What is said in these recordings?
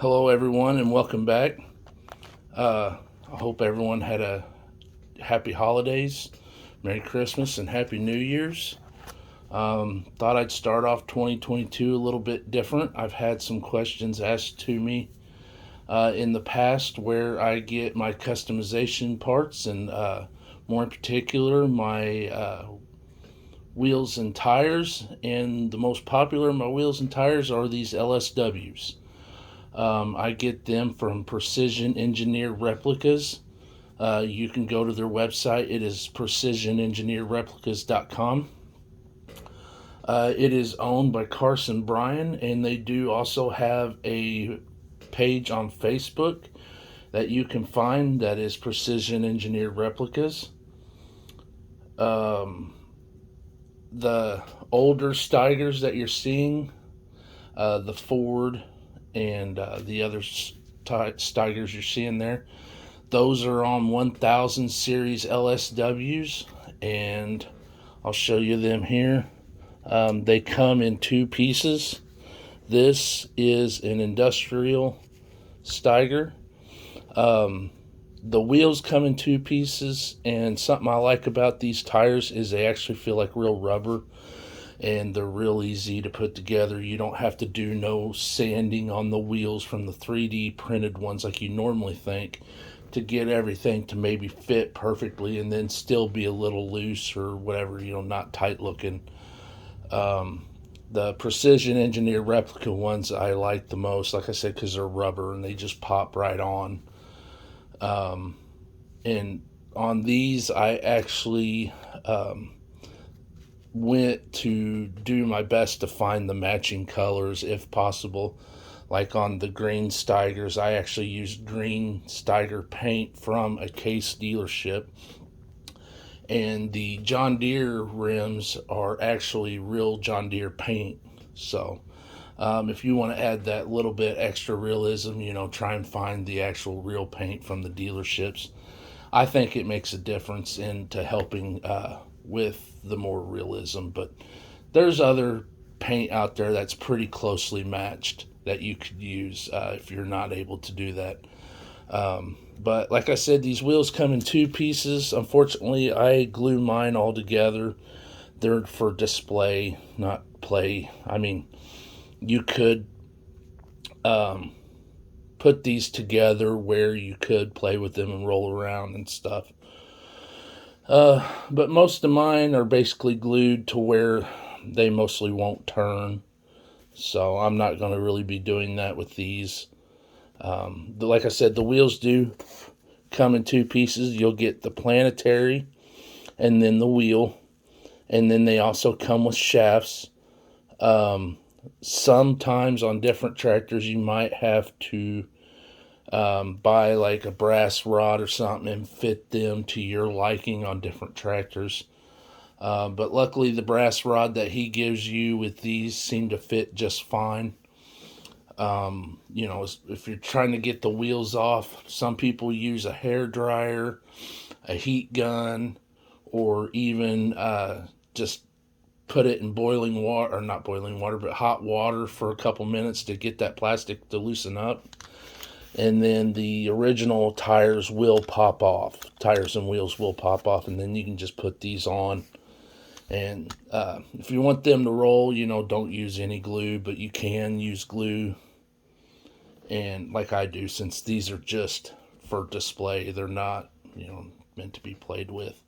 Hello, everyone, and welcome back. I hope everyone had a happy holidays, Merry Christmas, and Happy New Year's. Thought I'd start off 2022 a little bit different. I've had some questions asked to me in the past where I get my customization parts, and more in particular, my wheels and tires. And the most popular of my wheels and tires are these LSWs. I get them from Precision Engineer Replicas. You can go to their website. It is precisionengineerreplicas.com. It is owned by Carson Bryan, and they do also have a page on Facebook that you can find that is Precision Engineer Replicas. The older Steigers that you're seeing, the Ford and the other Steigers you're seeing there, those are on 1000 series LSWs, and I'll show you them here. They come in two pieces. This is an industrial Steiger. The wheels come in two pieces, and something I like about these tires is they actually feel like real rubber, and they're real easy to put together. You don't have to do no sanding on the wheels from the 3D printed ones like you normally think to get everything to maybe fit perfectly and then still be a little loose or whatever, not tight looking. The Precision Engineer Replica ones I like the most, like I said, because they're rubber and they just pop right on. And on these, I actually went to do my best to find the matching colors if possible. Like on the green Steigers, I actually used green Steiger paint from a Case dealership. And the John Deere rims are actually real John Deere paint. So if you want to add that little bit extra realism, try and find the actual real paint from the dealerships. I think it makes a difference into helping with the more realism. But there's other paint out there that's pretty closely matched that you could use if you're not able to do that. But like I said, these wheels come in two pieces. Unfortunately, I glue mine all together. They're for display, not play. I mean, you could put these together where you could play with them and roll around and stuff. But most of mine are basically glued to where they mostly won't turn. So I'm not going to really be doing that with these. Like I said, the wheels do come in two pieces. You'll get the planetary and then the wheel. And then they also come with shafts. Sometimes on different tractors, you might have to buy like a brass rod or something and fit them to your liking on different tractors. But luckily, the brass rod that he gives you with these seem to fit just fine. If you're trying to get the wheels off, some people use a hair dryer, a heat gun, or even just put it in boiling water, or not boiling water, but hot water for a couple minutes to get that plastic to loosen up. And then the original tires will pop off. Tires and wheels will pop off, and then you can just put these on. And if you want them to roll, don't use any glue, but you can use glue. And like I do, since these are just for display, they're not, meant to be played with.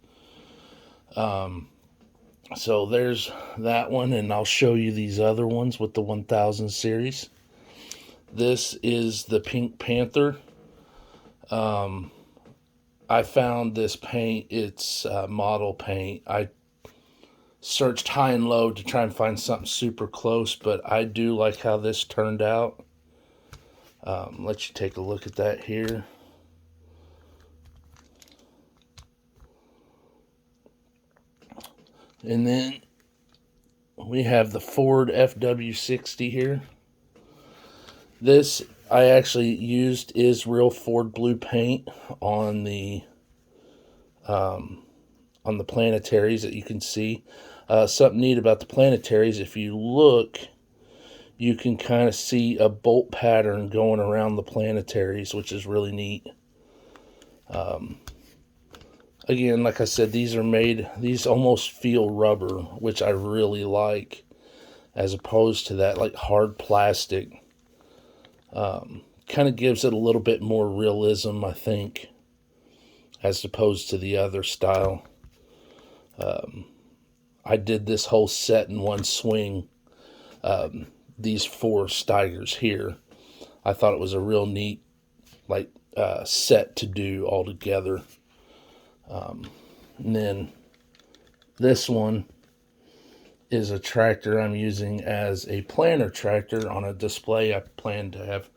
So there's that one, and I'll show you these other ones with the 1000 series. This is the Pink Panther. I found this paint. It's model paint. I searched high and low to try and find something super close, but I do like how this turned out. Let you take a look at that here. And then we have the Ford FW60 here. This I actually used is real Ford blue paint on the planetaries that you can see. Something neat about the planetaries, if you look, you can kind of see a bolt pattern going around the planetaries, which is really neat. Again, like I said, these almost feel rubber, which I really like, as opposed to that like hard plastic. Kind of gives it a little bit more realism, I think, as opposed to the other style. I did this whole set in one swing. These 4 Steigers here. I thought it was a real neat set to do all together. And then this one is a tractor I'm using as a planter tractor on a display I plan to have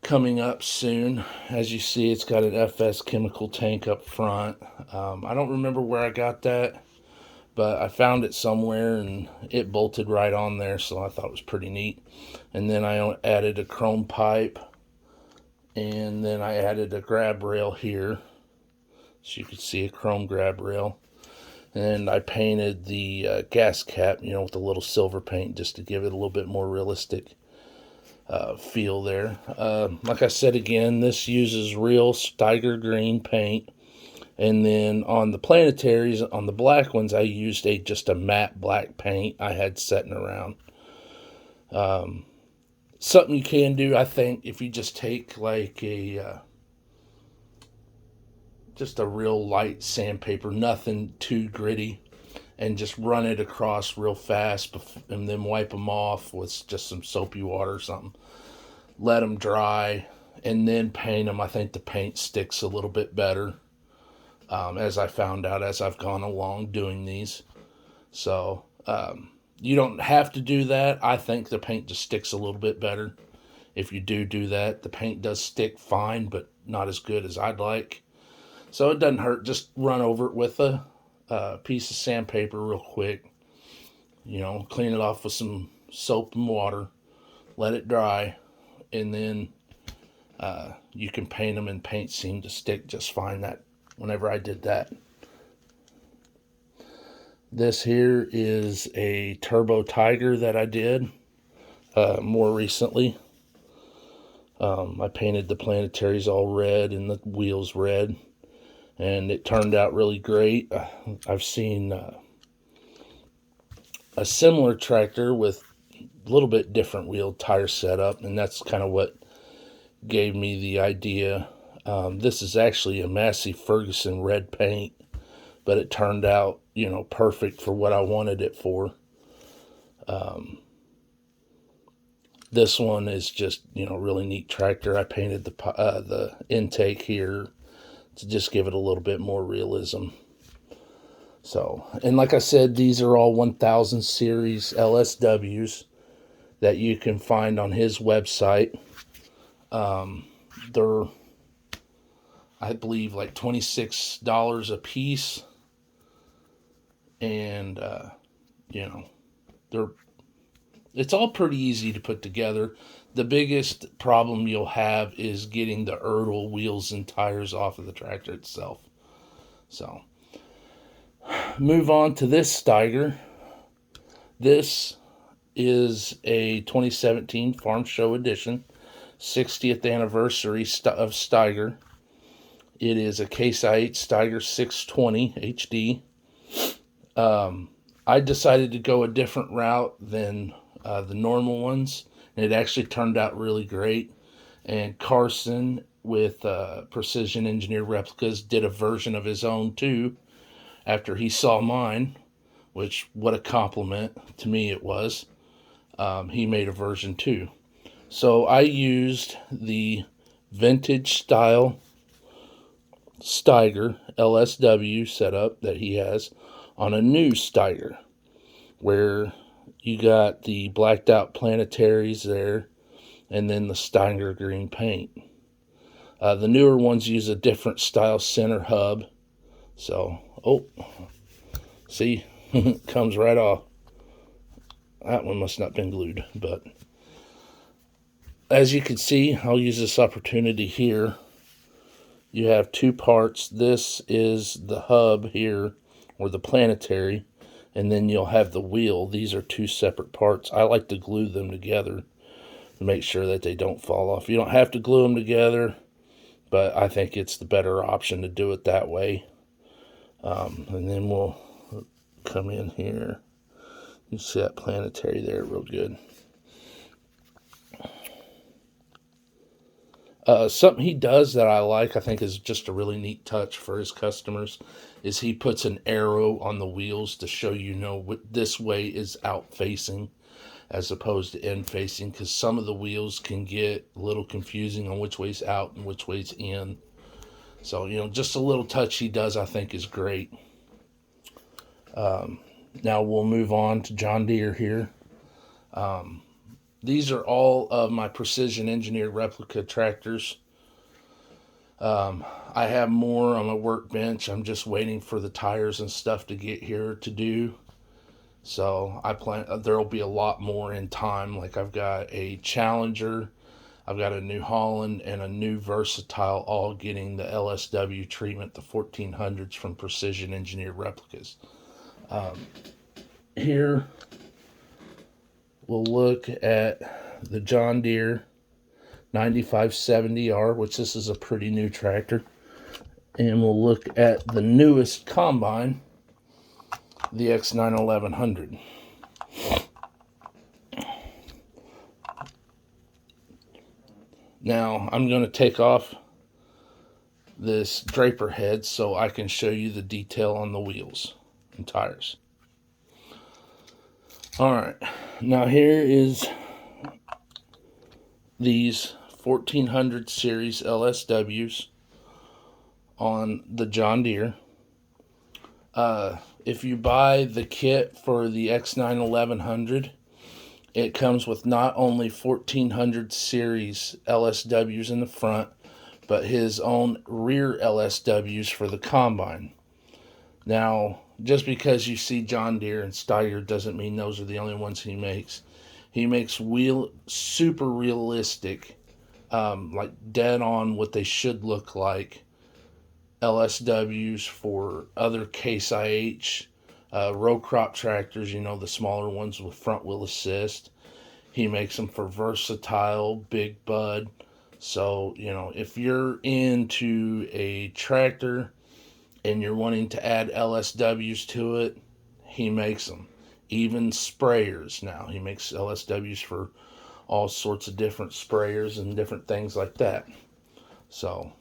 coming up soon. As you see, it's got an FS chemical tank up front. I don't remember where I got that, but I found it somewhere and it bolted right on there, so I thought it was pretty neat. And then I added a chrome pipe, and then I added a grab rail here, so you can see a chrome grab rail. And I painted the gas cap, with a little silver paint, just to give it a little bit more realistic feel there. Like I said again, this uses real Steiger green paint. And then on the planetaries, on the black ones, I used just a matte black paint I had setting around. Something you can do, I think, if you just take like just a real light sandpaper, nothing too gritty, and just run it across real fast and then wipe them off with just some soapy water or something. Let them dry and then paint them. I think the paint sticks a little bit better, as I found out as I've gone along doing these. So you don't have to do that. I think the paint just sticks a little bit better. If you do that, the paint does stick fine, but not as good as I'd like. So it doesn't hurt. Just run over it with a piece of sandpaper real quick. Clean it off with some soap and water. Let it dry. And then you can paint them, and paint seemed to stick just fine whenever I did that. This here is a Turbo Tiger that I did more recently. I painted the planetaries all red and the wheels red, and it turned out really great. I've seen a similar tractor with a little bit different wheel tire setup, and that's kind of what gave me the idea. This is actually a Massey Ferguson red paint, but it turned out, perfect for what I wanted it for. This one is just, really neat tractor. I painted the intake here to just give it a little bit more realism. So, and like I said, these are all 1000 series LSWs that you can find on his website. They're, I believe, like $26 a piece. And, it's all pretty easy to put together. The biggest problem you'll have is getting the Erdl wheels and tires off of the tractor itself. So, move on to this Steiger. This is a 2017 Farm Show Edition, 60th anniversary of Steiger. It is a Case IH Steiger 620 HD. I decided to go a different route than the normal ones, and it actually turned out really great. And Carson with Precision Engineered Replicas did a version of his own too after he saw mine, which, what a compliment to me it was. He made a version too. So I used the vintage style Steiger LSW setup that he has on a new Steiger, where you got the blacked out planetaries there, and then the Steiger green paint. The newer ones use a different style center hub. So, see, it comes right off. That one must not have been glued, but as you can see, I'll use this opportunity here. You have two parts. This is the hub here, or the planetary, and then you'll have the wheel. These are two separate parts. I like to glue them together to make sure that they don't fall off. You don't have to glue them together, but I think it's the better option to do it that way. And then we'll come in here. You see that planetary there real good. Something he does that I like, I think is just a really neat touch for his customers, is he puts an arrow on the wheels to show what this way is out facing as opposed to in facing, because some of the wheels can get a little confusing on which way's out and which way's in. So, just a little touch he does, I think, is great. Now we'll move on to John Deere here. These are all of my precision engineered replica tractors. I have more on my workbench. I'm just waiting for the tires and stuff to get here to do. So I plan there'll be a lot more in time. Like I've got a Challenger, I've got a New Holland, and a new Versatile, all getting the LSW treatment, the 1400s from Precision Engineered Replicas. Here we'll look at the John Deere 9570R, which this is a pretty new tractor. And we'll look at the newest combine, the X9 1100. Now I'm going to take off this draper head so I can show you the detail on the wheels and tires. Alright, now here is these 1400 series LSWs on the John Deere. If you buy the kit for the X9 1100, it comes with not only 1400 series LSWs in the front, but his own rear LSWs for the combine. Now, just because you see John Deere and Steiger doesn't mean those are the only ones he makes. He makes super realistic, like dead on what they should look like, LSWs for other Case IH, row crop tractors, the smaller ones with front wheel assist. He makes them for Versatile, Big Bud. So, if you're into a tractor and you're wanting to add LSWs to it, he makes them. Even sprayers now. He makes LSWs for all sorts of different sprayers and different things like that. So,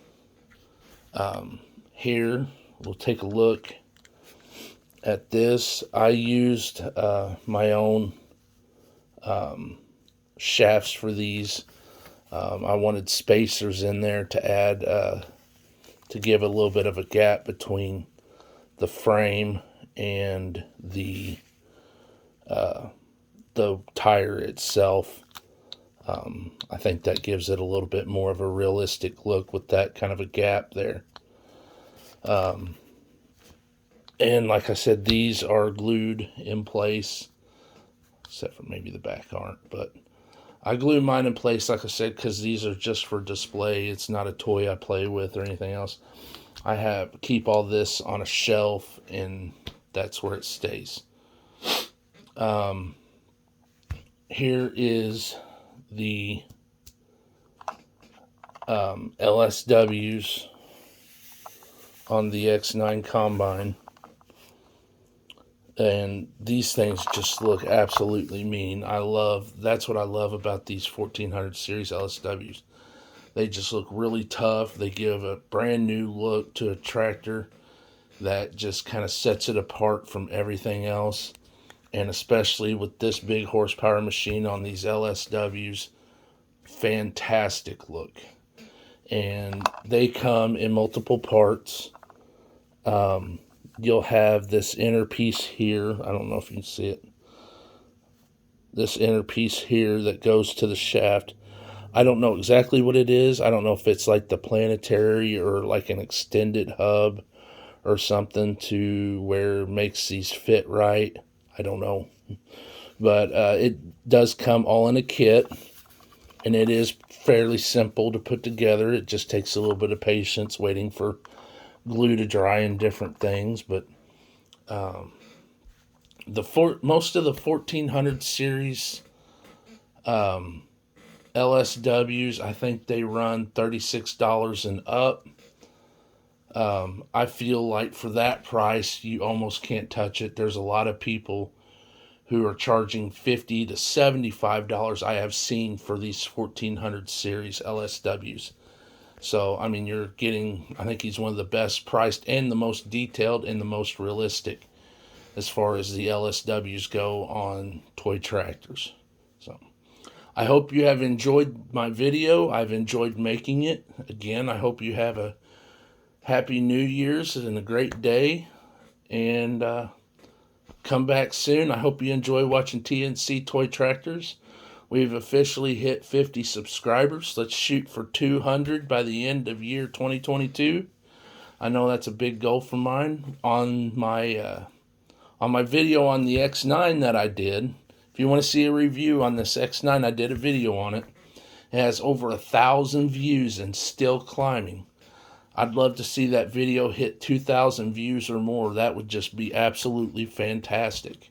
here we'll take a look at this. I used my own shafts for these. I wanted spacers in there to add, to give a little bit of a gap between the frame and the tire itself. I think that gives it a little bit more of a realistic look with that kind of a gap there. And like I said, these are glued in place, except for maybe the back aren't, but I glue mine in place, like I said, because these are just for display. It's not a toy I play with or anything else. I keep all this on a shelf, and that's where it stays. Here is the LSWs on the X9 Combine. And these things just look absolutely mean. That's what I love about these 1400 series LSWs. They just look really tough. They give a brand new look to a tractor that just kind of sets it apart from everything else. And especially with this big horsepower machine on these LSWs, fantastic look. And they come in multiple parts. You'll have this inner piece here. I don't know if you can see it. This inner piece here that goes to the shaft. I don't know exactly what it is. I don't know if it's like the planetary or like an extended hub or something to where it makes these fit right. I don't know. But it does come all in a kit, and it is fairly simple to put together. It just takes a little bit of patience waiting for glue to dry and different things. But most of the 1400 series LSWs, I think they run $36 and up. I feel like for that price, you almost can't touch it. There's a lot of people who are charging $50 to $75 I have seen for these 1400 series LSWs. So, I mean, you're getting, I think he's one of the best priced and the most detailed and the most realistic as far as the LSWs go on toy tractors. So, I hope you have enjoyed my video. I've enjoyed making it. Again, I hope you have a Happy New Year's and a great day. And come back soon. I hope you enjoy watching TNC Toy Tractors. We've officially hit 50 subscribers. Let's shoot for 200 by the end of year 2022. I know that's a big goal for mine. On my video on the X9 that I did, if you want to see a review on this X9, I did a video on it. It has over 1,000 views and still climbing. I'd love to see that video hit 2,000 views or more. That would just be absolutely fantastic.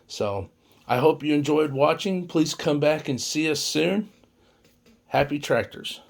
So, I hope you enjoyed watching. Please come back and see us soon. Happy Tractors.